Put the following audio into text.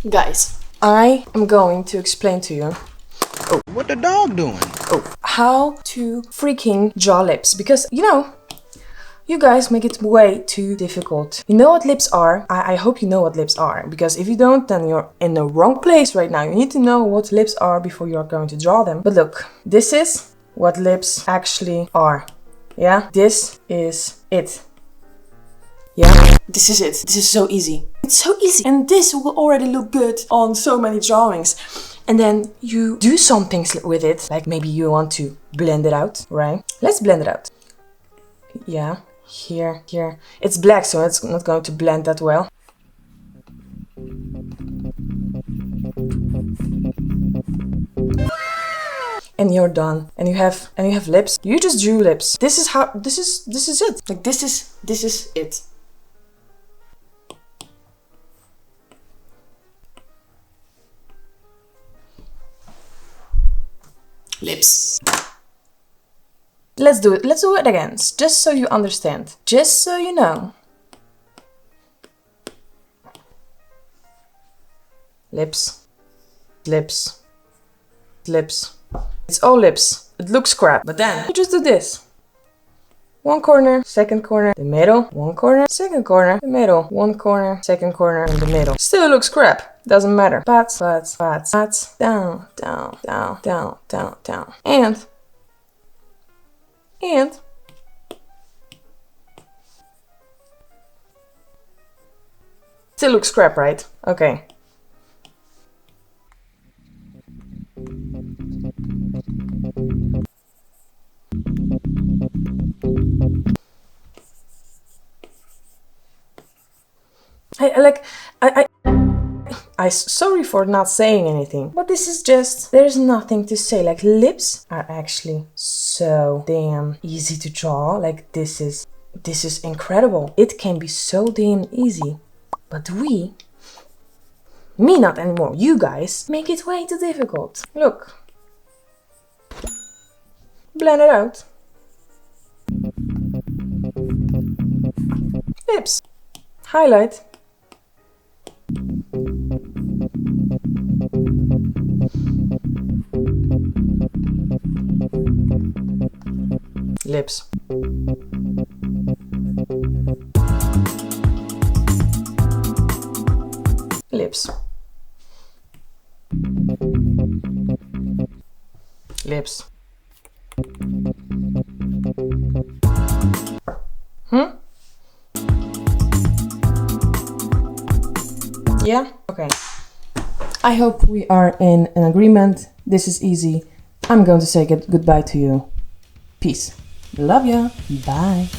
Guys, I am going to explain to you What the dog doing? how to freaking draw lips, because you guys make it way too difficult. You know what lips are? I hope you know what lips are, because if you don't, then you're in the wrong place right now. You need to know what lips are before you're going to draw them. But look, this is what lips actually are. Yeah, this is it. Yeah, this is it. This is so easy. It's so easy. And this will already look good on so many drawings. And then you do some things with it. Like maybe you want to blend it out, right? Let's blend it out. Yeah, here. It's black, so it's not going to blend that well. And you're done. And you have lips. You just drew lips. This is it. Like this is it. Lips. Let's do it. Let's do it again. Just so you understand. Just so you know. Lips. Lips. Lips. It's all lips. It looks crap. But then you just do this. One corner, second corner, the middle, one corner, second corner, the middle, one corner, second corner, and the middle. Still looks crap. Doesn't matter. Pats, down, down, down, down, down, down. And still looks crap, right? Okay. I sorry for not saying anything, but this is just, there's nothing to say. Like, lips are actually so damn easy to draw. Like, this is incredible. It can be so damn easy, but me not anymore, you guys make it way too difficult. Look, blend it out. Lips, highlight. Lips. Lips. Lips. Yeah? Okay. I hope we are in an agreement. This is easy. I'm going to say goodbye to you. Peace. Love ya. Bye.